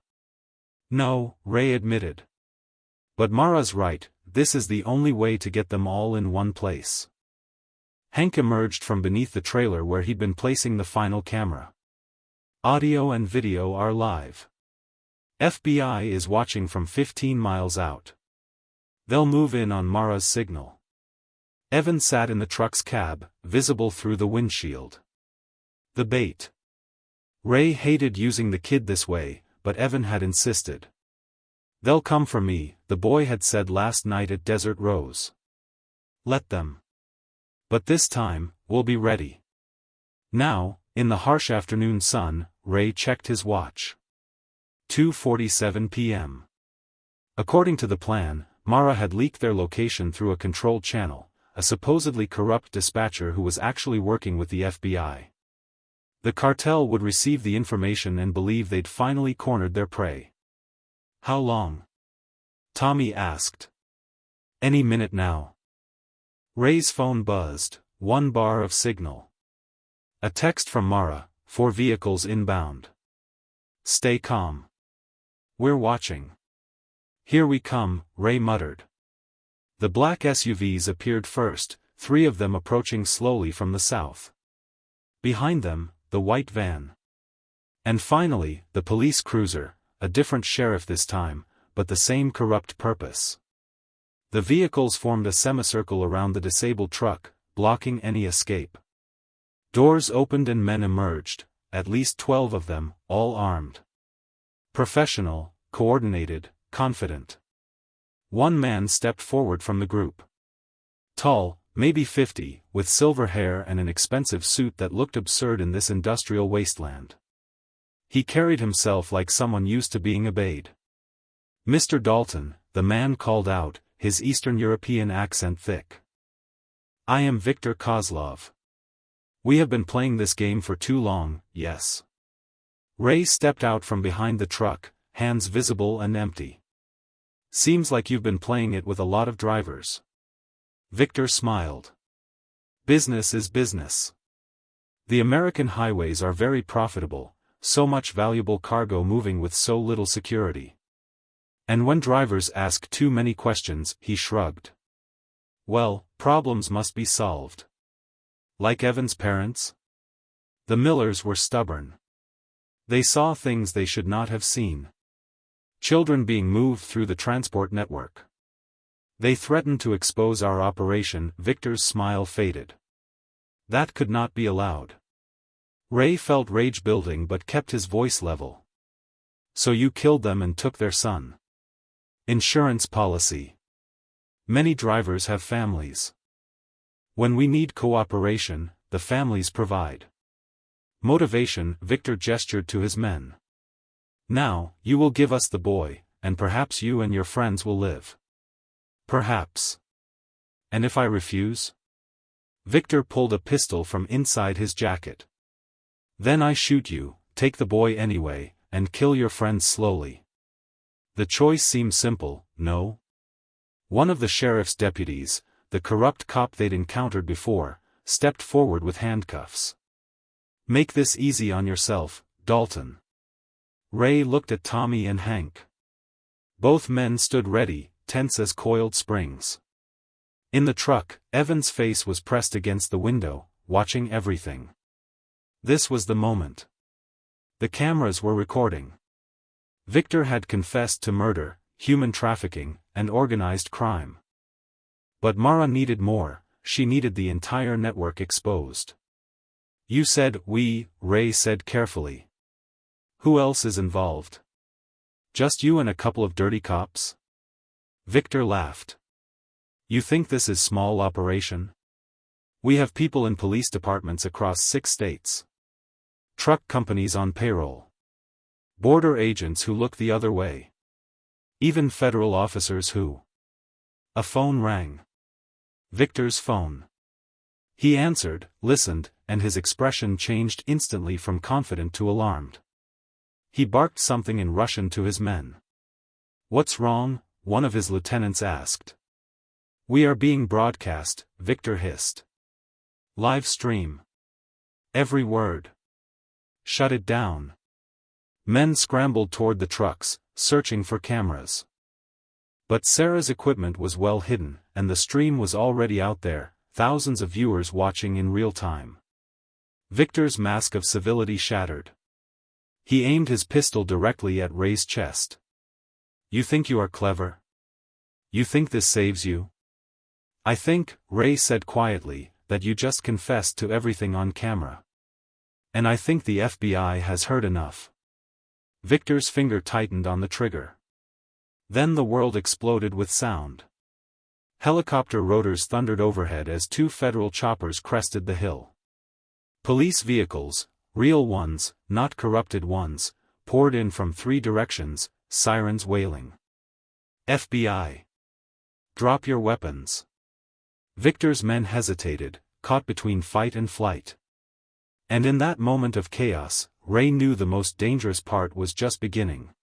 "No," Ray admitted. "But Mara's right, this is the only way to get them all in one place." Hank emerged from beneath the trailer where he'd been placing the final camera. "Audio and video are live. FBI is watching from 15 miles out. They'll move in on Mara's signal." Evan sat in the truck's cab, visible through the windshield. The bait. Ray hated using the kid this way, but Evan had insisted. "They'll come for me," the boy had said last night at Desert Rose. "Let them. But this time, we'll be ready." Now, in the harsh afternoon sun, Ray checked his watch. 2:47 p.m. According to the plan, Mara had leaked their location through a controlled channel, a supposedly corrupt dispatcher who was actually working with the FBI. The cartel would receive the information and believe they'd finally cornered their prey. "How long?" Tommy asked. "Any minute now." Ray's phone buzzed, 1 bar of signal. A text from Mara, 4 vehicles inbound. "Stay calm. We're watching." "Here we come," Ray muttered. The black SUVs appeared first, 3 of them approaching slowly from the south. Behind them, the white van. And finally, the police cruiser, a different sheriff this time, but the same corrupt purpose. The vehicles formed a semicircle around the disabled truck, blocking any escape. Doors opened and men emerged, at least 12 of them, all armed. Professional, coordinated, confident. One man stepped forward from the group. Tall, maybe 50, with silver hair and an expensive suit that looked absurd in this industrial wasteland. He carried himself like someone used to being obeyed. "Mr. Dalton," the man called out, his Eastern European accent thick. "I am Viktor Kozlov. We have been playing this game for too long, yes." Ray stepped out from behind the truck, hands visible and empty. "Seems like you've been playing it with a lot of drivers." Victor smiled. "Business is business. The American highways are very profitable, so much valuable cargo moving with so little security. And when drivers ask too many questions," he shrugged. "Well, problems must be solved. Like Evan's parents?" The Millers were stubborn. They saw things they should not have seen. Children being moved through the transport network. "They threatened to expose our operation." Victor's smile faded. "That could not be allowed." Ray felt rage building but kept his voice level. "So you killed them and took their son." "Insurance policy. Many drivers have families. When we need cooperation, the families provide." "Motivation," Victor gestured to his men. "Now, you will give us the boy, and perhaps you and your friends will live." "Perhaps. And if I refuse?" Victor pulled a pistol from inside his jacket. "Then I shoot you, take the boy anyway, and kill your friends slowly." The choice seemed simple, no? One of the sheriff's deputies, the corrupt cop they'd encountered before, stepped forward with handcuffs. "Make this easy on yourself, Dalton." Ray looked at Tommy and Hank. Both men stood ready, tense as coiled springs. In the truck, Evan's face was pressed against the window, watching everything. This was the moment. The cameras were recording. Victor had confessed to murder, human trafficking, and organized crime. But Mara needed more, she needed the entire network exposed. "You said we," Ray said carefully. "Who else is involved? Just you and a couple of dirty cops?" Victor laughed. "You think this is small operation? We have people in police departments across 6 states. Truck companies on payroll. Border agents who look the other way. Even federal officers who—" A phone rang. Victor's phone. He answered, listened, and his expression changed instantly from confident to alarmed. He barked something in Russian to his men. "What's wrong?" one of his lieutenants asked. "We are being broadcast," Victor hissed. "Live stream. Every word. Shut it down." Men scrambled toward the trucks, searching for cameras. But Sarah's equipment was well hidden, and the stream was already out there, thousands of viewers watching in real time. Victor's mask of civility shattered. He aimed his pistol directly at Ray's chest. "You think you are clever? You think this saves you?" "I think," Ray said quietly, "that you just confessed to everything on camera. And I think the FBI has heard enough." Victor's finger tightened on the trigger. Then the world exploded with sound. Helicopter rotors thundered overhead as 2 federal choppers crested the hill. Police vehicles, real ones, not corrupted ones, poured in from 3 directions, sirens wailing. "FBI! Drop your weapons!" Victor's men hesitated, caught between fight and flight. And in that moment of chaos, Ray knew the most dangerous part was just beginning.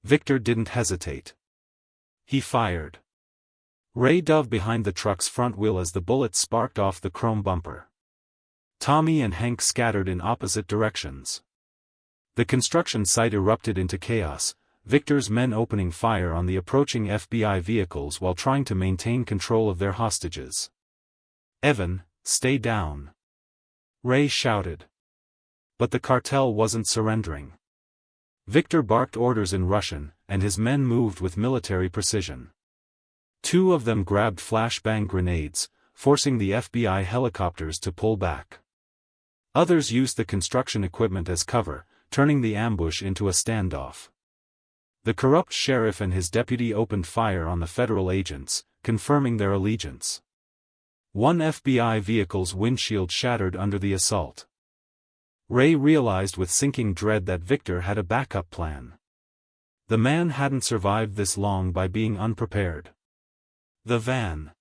Victor didn't hesitate. He fired. Ray dove behind the truck's front wheel as the bullet sparked off the chrome bumper. Tommy and Hank scattered in opposite directions. The construction site erupted into chaos, Victor's men opening fire on the approaching FBI vehicles while trying to maintain control of their hostages. "Evan, stay down," Ray shouted. But the cartel wasn't surrendering. Victor barked orders in Russian, and his men moved with military precision. 2 of them grabbed flashbang grenades, forcing the FBI helicopters to pull back. Others used the construction equipment as cover, turning the ambush into a standoff. The corrupt sheriff and his deputy opened fire on the federal agents, confirming their allegiance. 1 FBI vehicle's windshield shattered under the assault. Ray realized with sinking dread that Victor had a backup plan. The man hadn't survived this long by being unprepared. "The van!"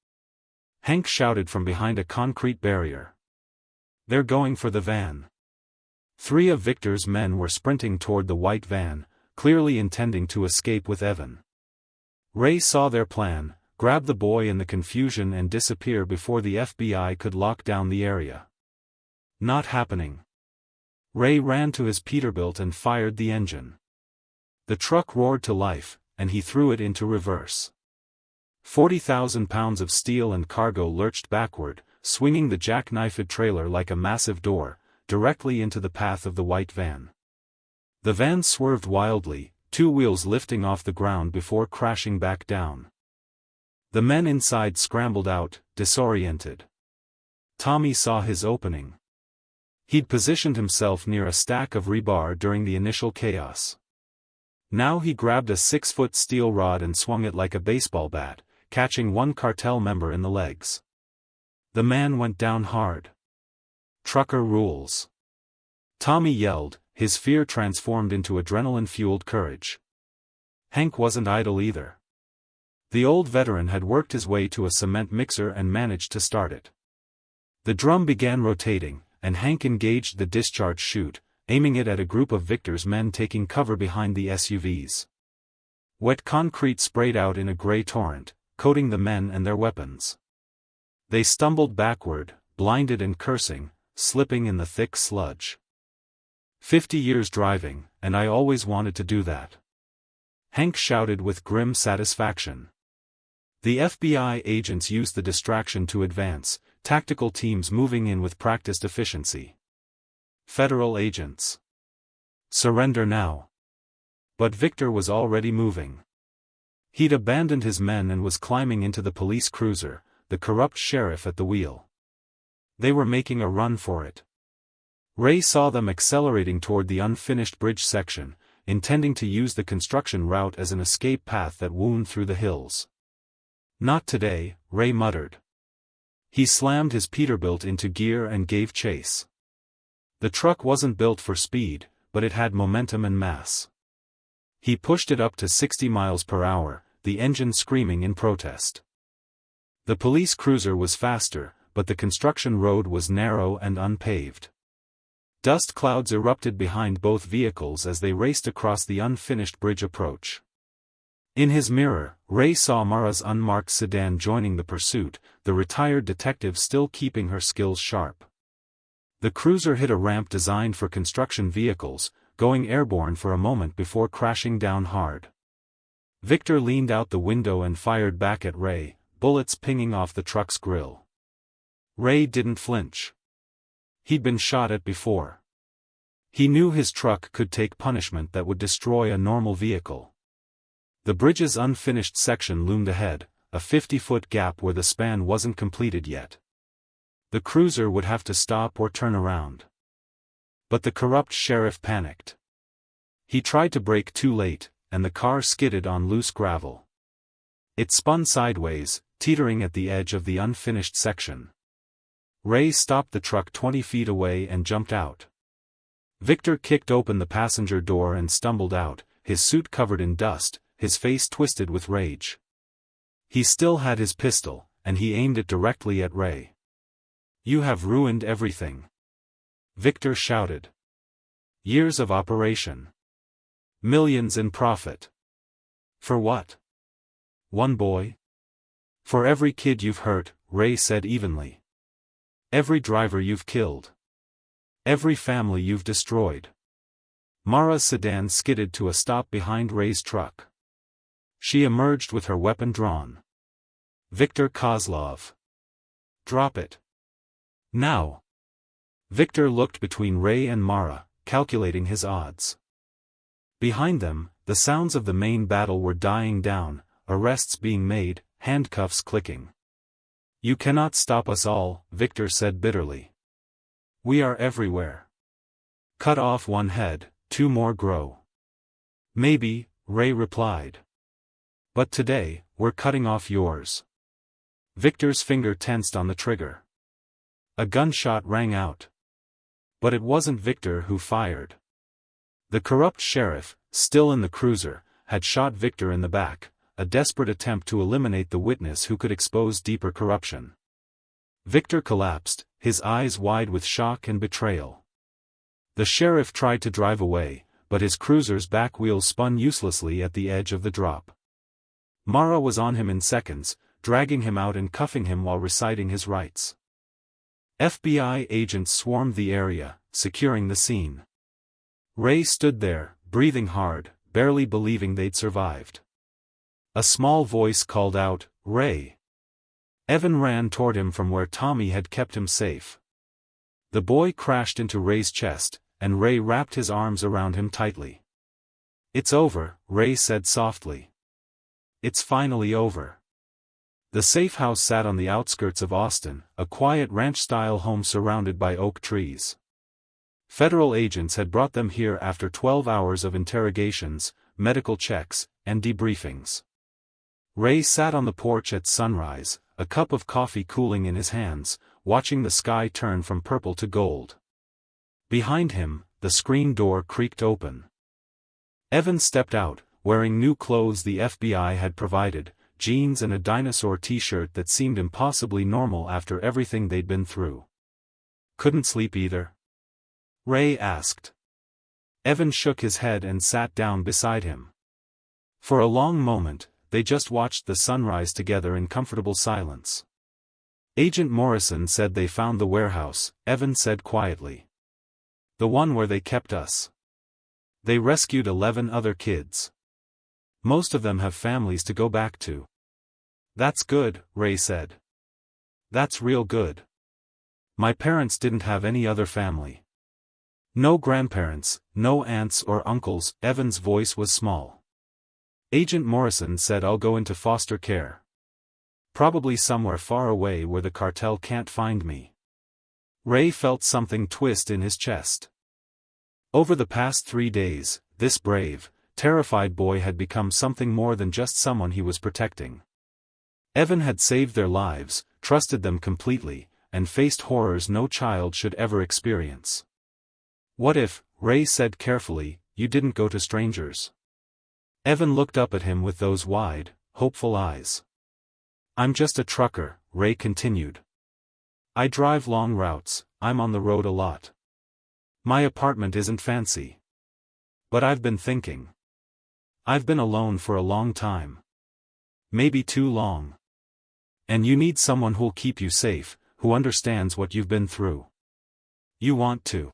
Hank shouted from behind a concrete barrier. "They're going for the van." 3 of Victor's men were sprinting toward the white van, clearly intending to escape with Evan. Ray saw their plan, grab the boy in the confusion and disappear before the FBI could lock down the area. Not happening. Ray ran to his Peterbilt and fired the engine. The truck roared to life, and he threw it into reverse. 40,000 pounds of steel and cargo lurched backward, swinging the jackknifed trailer like a massive door, directly into the path of the white van. The van swerved wildly, 2 wheels lifting off the ground before crashing back down. The men inside scrambled out, disoriented. Tommy saw his opening. He'd positioned himself near a stack of rebar during the initial chaos. Now he grabbed a 6-foot steel rod and swung it like a baseball bat, catching 1 cartel member in the legs. The man went down hard. "Trucker rules!" Tommy yelled, his fear transformed into adrenaline-fueled courage. Hank wasn't idle either. The old veteran had worked his way to a cement mixer and managed to start it. The drum began rotating, and Hank engaged the discharge chute, aiming it at a group of Victor's men taking cover behind the SUVs. Wet concrete sprayed out in a gray torrent, coating the men and their weapons. They stumbled backward, blinded and cursing, slipping in the thick sludge. 50 years driving, and I always wanted to do that. Hank shouted with grim satisfaction. The FBI agents used the distraction to advance, tactical teams moving in with practiced efficiency. Federal agents. Surrender now. But Victor was already moving. He'd abandoned his men and was climbing into the police cruiser, the corrupt sheriff at the wheel. They were making a run for it. Ray saw them accelerating toward the unfinished bridge section, intending to use the construction route as an escape path that wound through the hills. Not today, Ray muttered. He slammed his Peterbilt into gear and gave chase. The truck wasn't built for speed, but it had momentum and mass. He pushed it up to 60 miles per hour, the engine screaming in protest. The police cruiser was faster, but the construction road was narrow and unpaved. Dust clouds erupted behind both vehicles as they raced across the unfinished bridge approach. In his mirror, Ray saw Mara's unmarked sedan joining the pursuit, the retired detective still keeping her skills sharp. The cruiser hit a ramp designed for construction vehicles, going airborne for a moment before crashing down hard. Victor leaned out the window and fired back at Ray, bullets pinging off the truck's grill. Ray didn't flinch. He'd been shot at before. He knew his truck could take punishment that would destroy a normal vehicle. The bridge's unfinished section loomed ahead, a 50-foot gap where the span wasn't completed yet. The cruiser would have to stop or turn around. But the corrupt sheriff panicked. He tried to brake too late, and the car skidded on loose gravel. It spun sideways, teetering at the edge of the unfinished section. Ray stopped the truck 20 feet away and jumped out. Victor kicked open the passenger door and stumbled out, his suit covered in dust, his face twisted with rage. He still had his pistol, and he aimed it directly at Ray. "You have ruined everything," Victor shouted. "Years of operation. Millions in profit. For what? One boy? For every kid you've hurt," Ray said evenly. "Every driver you've killed. Every family you've destroyed." Mara's sedan skidded to a stop behind Ray's truck. She emerged with her weapon drawn. "Victor Kozlov. Drop it. Now." Victor looked between Ray and Mara, calculating his odds. Behind them, the sounds of the main battle were dying down, arrests being made, handcuffs clicking. "You cannot stop us all," Victor said bitterly. "We are everywhere. Cut off one head, two more grow." "Maybe," Ray replied. "But today, we're cutting off yours." Victor's finger tensed on the trigger. A gunshot rang out. But it wasn't Victor who fired. The corrupt sheriff, still in the cruiser, had shot Victor in the back, a desperate attempt to eliminate the witness who could expose deeper corruption. Victor collapsed, his eyes wide with shock and betrayal. The sheriff tried to drive away, but his cruiser's back wheels spun uselessly at the edge of the drop. Mara was on him in seconds, dragging him out and cuffing him while reciting his rights. FBI agents swarmed the area, securing the scene. Ray stood there, breathing hard, barely believing they'd survived. A small voice called out, "Ray." Evan ran toward him from where Tommy had kept him safe. The boy crashed into Ray's chest, and Ray wrapped his arms around him tightly. "It's over," Ray said softly. "It's finally over." The safe house sat on the outskirts of Austin, a quiet ranch-style home surrounded by oak trees. Federal agents had brought them here after 12 hours of interrogations, medical checks, and debriefings. Ray sat on the porch at sunrise, a cup of coffee cooling in his hands, watching the sky turn from purple to gold. Behind him, the screen door creaked open. Evan stepped out, wearing new clothes the FBI had provided, jeans and a dinosaur t-shirt that seemed impossibly normal after everything they'd been through. "Couldn't sleep either?" Ray asked. Evan shook his head and sat down beside him. For a long moment, they just watched the sunrise together in comfortable silence. "Agent Morrison said they found the warehouse," Evan said quietly. "The one where they kept us. They rescued 11 other kids. Most of them have families to go back to." "That's good," Ray said. "That's real good." My parents didn't have any other family. No grandparents, no aunts or uncles. Evan's voice was small. Agent Morrison said I'll go into foster care. Probably somewhere far away where the cartel can't find me. Ray felt something twist in his chest. Over the past 3 days, this brave, terrified boy had become something more than just someone he was protecting. Evan had saved their lives, trusted them completely, and faced horrors no child should ever experience. What if, Ray said carefully, you didn't go to strangers? Evan looked up at him with those wide, hopeful eyes. I'm just a trucker, Ray continued. I drive long routes, I'm on the road a lot. My apartment isn't fancy. But I've been thinking. I've been alone for a long time. Maybe too long. And you need someone who'll keep you safe, who understands what you've been through. You want to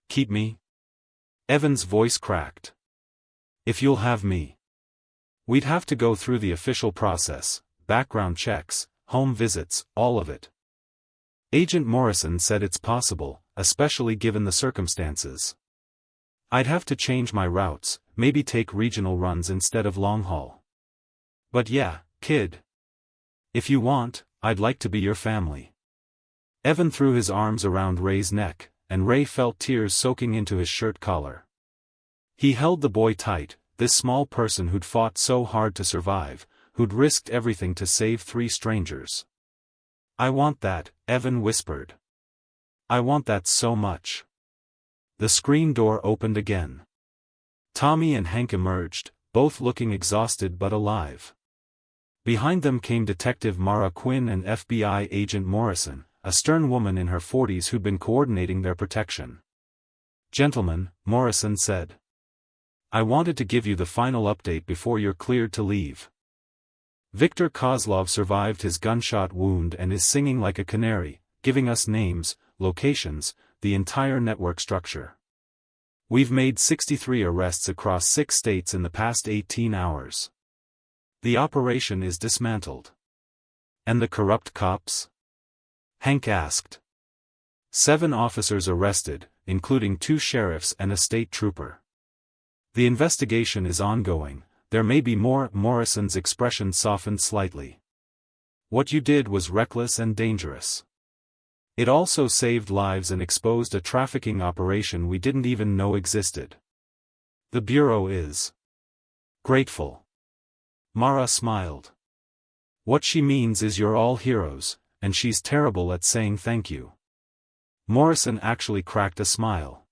keep me? Evan's voice cracked. If you'll have me. We'd have to go through the official process, background checks, home visits, all of it. Agent Morrison said it's possible, especially given the circumstances. I'd have to change my routes, maybe take regional runs instead of long haul. But yeah, kid. If you want, I'd like to be your family. Evan threw his arms around Ray's neck, and Ray felt tears soaking into his shirt collar. He held the boy tight, this small person who'd fought so hard to survive, who'd risked everything to save 3 strangers. I want that, Evan whispered. I want that so much. The screen door opened again. Tommy and Hank emerged, both looking exhausted but alive. Behind them came Detective Mara Quinn and FBI Agent Morrison, a stern woman in her 40s who'd been coordinating their protection. Gentlemen, Morrison said. I wanted to give you the final update before you're cleared to leave. Viktor Kozlov survived his gunshot wound and is singing like a canary, giving us names, locations, the entire network structure. We've made 63 arrests across 6 states in the past 18 hours. The operation is dismantled. And the corrupt cops? Hank asked. 7 officers arrested, including 2 sheriffs and a state trooper. The investigation is ongoing, there may be more. Morrison's expression softened slightly. What you did was reckless and dangerous. It also saved lives and exposed a trafficking operation we didn't even know existed. The Bureau is grateful. Mara smiled. What she means is you're all heroes, and she's terrible at saying thank you. Morrison actually cracked a smile.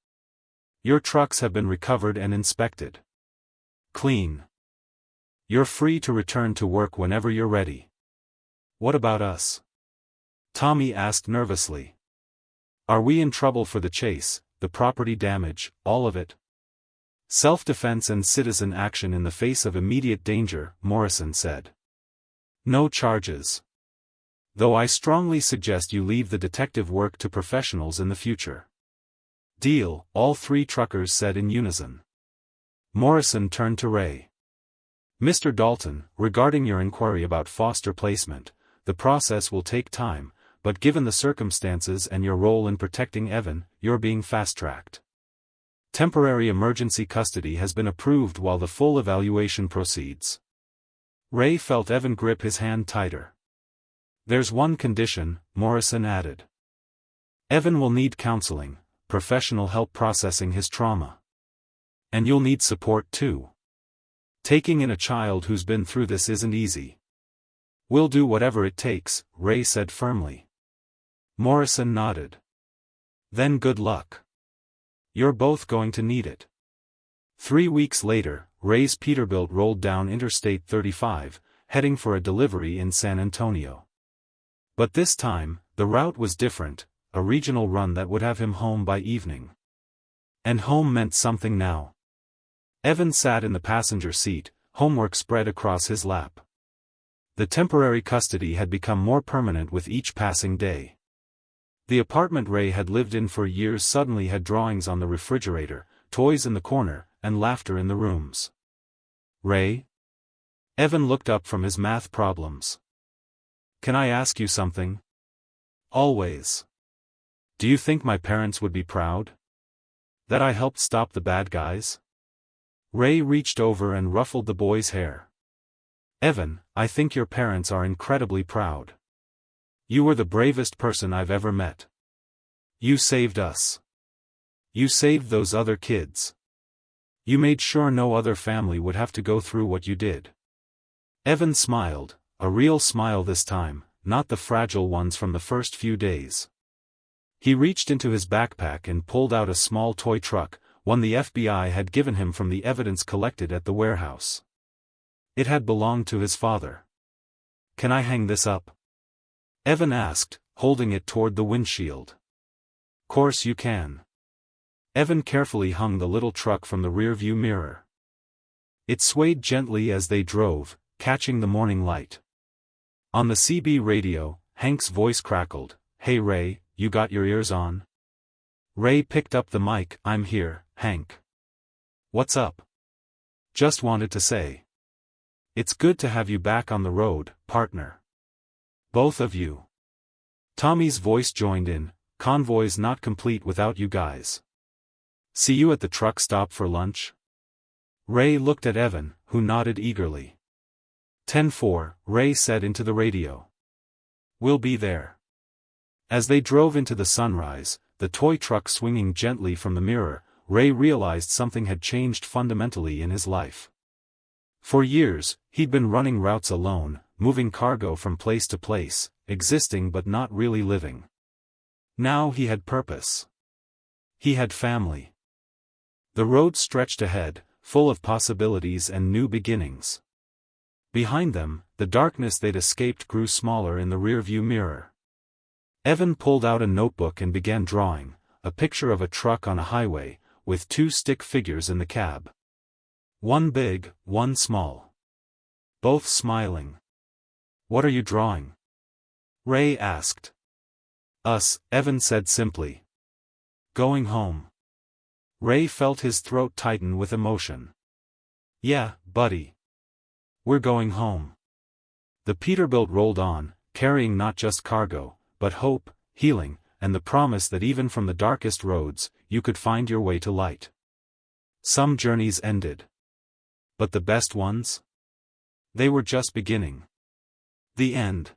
Your trucks have been recovered and inspected. Clean. You're free to return to work whenever you're ready. What about us? Tommy asked nervously. Are we in trouble for the chase, the property damage, all of it? Self-defense and citizen action in the face of immediate danger, Morrison said. No charges. Though I strongly suggest you leave the detective work to professionals in the future. Deal, all 3 truckers said in unison. Morrison turned to Ray. Mr. Dalton, regarding your inquiry about foster placement, the process will take time, but given the circumstances and your role in protecting Evan, you're being fast-tracked. Temporary emergency custody has been approved while the full evaluation proceeds. Ray felt Evan grip his hand tighter. There's one condition, Morrison added. Evan will need counseling, professional help processing his trauma. And you'll need support too. Taking in a child who's been through this isn't easy. We'll do whatever it takes, Ray said firmly. Morrison nodded. Then good luck. You're both going to need it. 3 weeks later, Ray's Peterbilt rolled down Interstate 35, heading for a delivery in San Antonio. But this time, the route was different, a regional run that would have him home by evening. And home meant something now. Evan sat in the passenger seat, homework spread across his lap. The temporary custody had become more permanent with each passing day. The apartment Ray had lived in for years suddenly had drawings on the refrigerator, toys in the corner, and laughter in the rooms. Ray? Evan looked up from his math problems. Can I ask you something? Always. Do you think my parents would be proud? That I helped stop the bad guys? Ray reached over and ruffled the boy's hair. Evan, I think your parents are incredibly proud. You were the bravest person I've ever met. You saved us. You saved those other kids. You made sure no other family would have to go through what you did. Evan smiled, a real smile this time, not the fragile ones from the first few days. He reached into his backpack and pulled out a small toy truck, one the FBI had given him from the evidence collected at the warehouse. It had belonged to his father. Can I hang this up? Evan asked, holding it toward the windshield. Course you can. Evan carefully hung the little truck from the rearview mirror. It swayed gently as they drove, catching the morning light. On the CB radio, Hank's voice crackled, "Hey Ray, you got your ears on?" Ray picked up the mic. "I'm here, Hank. What's up?" "Just wanted to say. It's good to have you back on the road, partner. Both of you." Tommy's voice joined in, "Convoy's not complete without you guys. See you at the truck stop for lunch?" Ray looked at Evan, who nodded eagerly. 10-4, Ray said into the radio. "We'll be there." As they drove into the sunrise, the toy truck swinging gently from the mirror, Ray realized something had changed fundamentally in his life. For years, he'd been running routes alone, moving cargo from place to place, existing but not really living. Now he had purpose. He had family. The road stretched ahead, full of possibilities and new beginnings. Behind them, the darkness they'd escaped grew smaller in the rearview mirror. Evan pulled out a notebook and began drawing, a picture of a truck on a highway, with two stick figures in the cab. One big, one small. Both smiling. "What are you drawing?" Ray asked. "Us," Evan said simply. "Going home." Ray felt his throat tighten with emotion. "Yeah, buddy. We're going home." The Peterbilt rolled on, carrying not just cargo, but hope, healing, and the promise that even from the darkest roads, you could find your way to light. Some journeys ended. But the best ones? They were just beginning. The end.